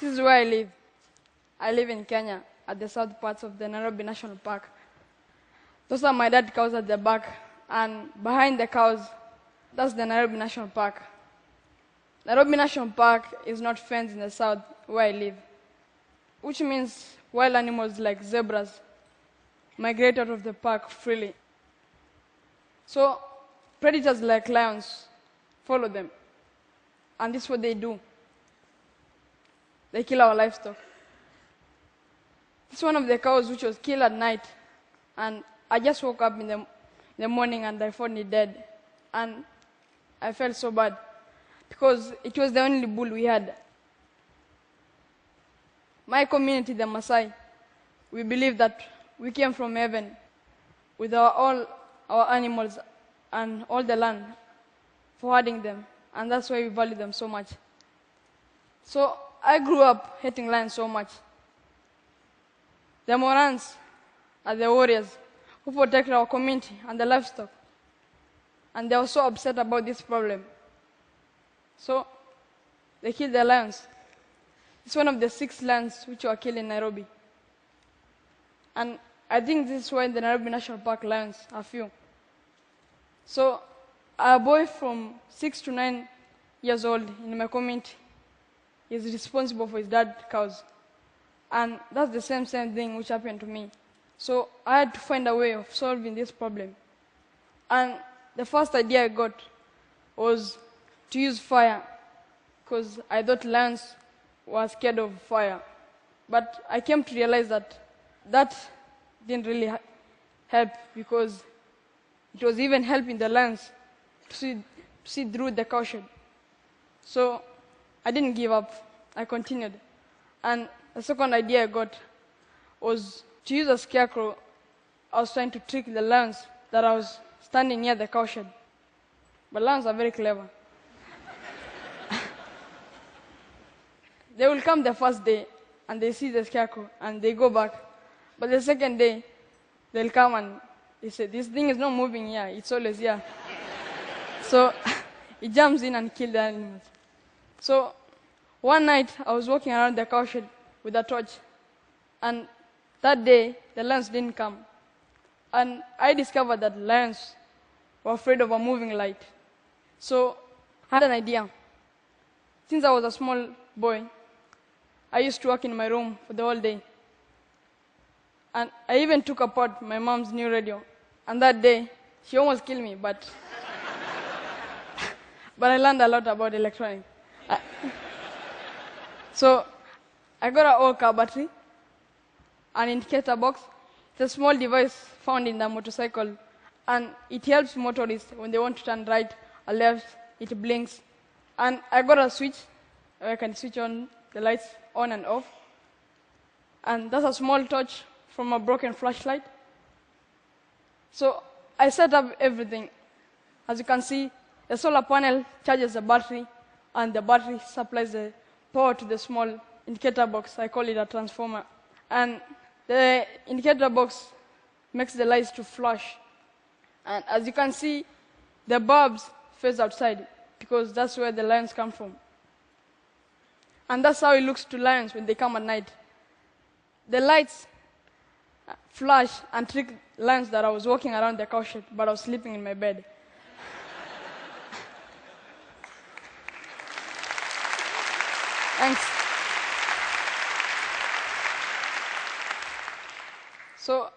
This is where I live. I live in Kenya, at the south parts of the Nairobi National Park. Those are my dad's cows at the back, and behind the cows, that's the Nairobi National Park. Nairobi National Park is not fenced in the south where I live, which means wild animals like zebras migrate out of the park freely. So predators like lions follow them, and this is what they do. They kill our livestock. This is one of the cows which was killed at night, and I just woke up in the morning and I found it dead, and I felt so bad because it was the only bull we had. My community, the Maasai, we believe that we came from heaven with all our animals and all the land for herding them, and that's why we value them so much. So I grew up hating lions so much. The Morans are the warriors who protect our community and the livestock, and they were so upset about this problem. So they killed the lions. It's one of the 6 lions which were killed in Nairobi. And I think this is why the Nairobi National Park lions are few. So a boy from 6 to 9 years old in my community is responsible for his dad's cows. And that's the same thing which happened to me. So I had to find a way of solving this problem. And the first idea I got was to use fire, because I thought lions were scared of fire. But I came to realize that that didn't really help, because it was even helping the lions to see through the cow shed. So I didn't give up. I continued. And the second idea I got was to use a scarecrow. I was trying to trick the lions that I was standing near the cow shed. But lions are very clever. They will come the first day and they see the scarecrow and they go back. But the second day, they'll come and they say, this thing is not moving here, it's always here. So it jumps in and kills the animals. So one night, I was walking around the cow shed with a torch. And that day, the lions didn't come. And I discovered that lions were afraid of a moving light. So I had an idea. Since I was a small boy, I used to work in my room for the whole day. And I even took apart my mom's new radio. And that day, she almost killed me, but I learned a lot about electronics. So I got an old car battery, an indicator box. It's a small device found in the motorcycle, and it helps motorists when they want to turn right or left. It blinks. And I got a switch where I can switch on the lights on and off. And that's a small torch from a broken flashlight. So I set up everything. As you can see, the solar panel charges the battery, and the battery supplies the power to the small indicator box. I call it a transformer. And the indicator box makes the lights to flash. And as you can see, the bulbs face outside, because that's where the lions come from. And that's how it looks to lions when they come at night. The lights flash and trick lions that I was walking around the cow shed, but I was sleeping in my bed. Thanks. So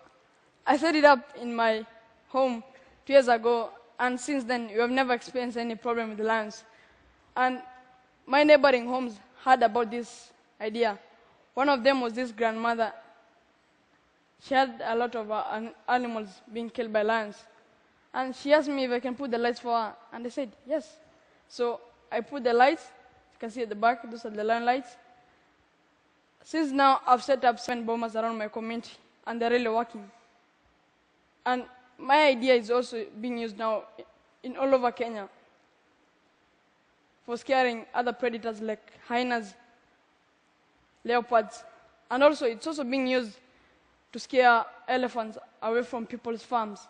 I set it up in my home 2 years ago, and since then we have never experienced any problem with the lions. And my neighboring homes heard about this idea. One of them was this grandmother. She had a lot of animals being killed by lions. And she asked me if I can put the lights for her, and I said yes. So I put the lights. You can see at the back, those are the lion lights. Since now, I've set up 7 bombers around my community, and they're really working. And my idea is also being used now in all over Kenya for scaring other predators like hyenas, leopards, and also it's also being used to scare elephants away from people's farms.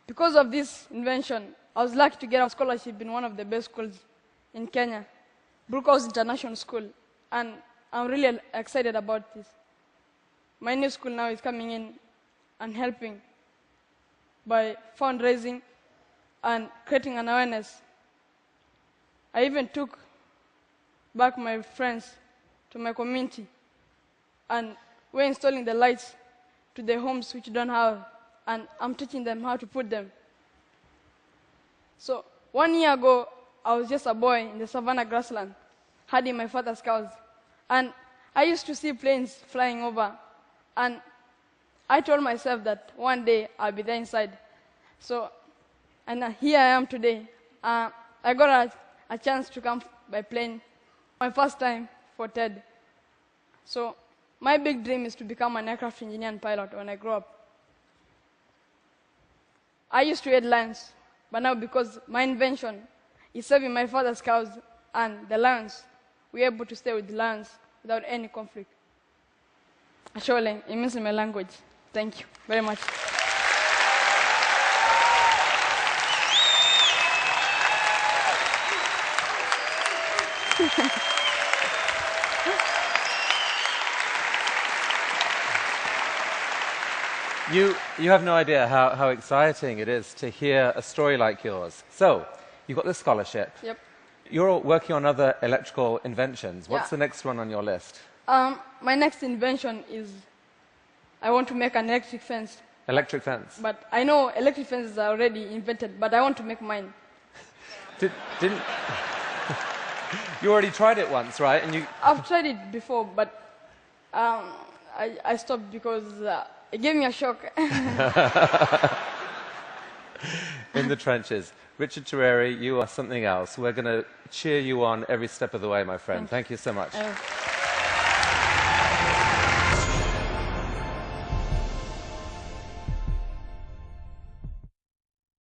Because of this invention, I was lucky to get a scholarship in one of the best schools in Kenya, Brookhouse International School. And I'm really excited about this. My new school now is coming in and helping by fundraising and creating an awareness. I even took back my friends to my community, and we're installing the lights to the homes which don't have, and I'm teaching them how to put them. So 1 year ago, I was just a boy in the savannah grassland, herding my father's cows, and I used to see planes flying over, and I told myself that one day I'll be there inside. So, and here I am today. I got a chance to come by plane, my first time for TED. So my big dream is to become an aircraft engineer and pilot when I grow up. I used to hate lions, but now because my invention is saving my father's cows and the lions, we're able to stay with the lions without any conflict. Ashole, it means in my language. Thank you very much. You have no idea how exciting it is to hear a story like yours. So, you got this scholarship. Yep. You're working on other electrical inventions. What's the next one on your list? My next invention is I want to make an electric fence. Electric fence? But I know electric fences are already invented, but I want to make mine. Didn't... You already tried it once, right? And I've tried it before, but I stopped because it gave me a shock. In the trenches. RichardTurere, you are something else. We're going to cheer you on every step of the way, my friend. Thank you so much.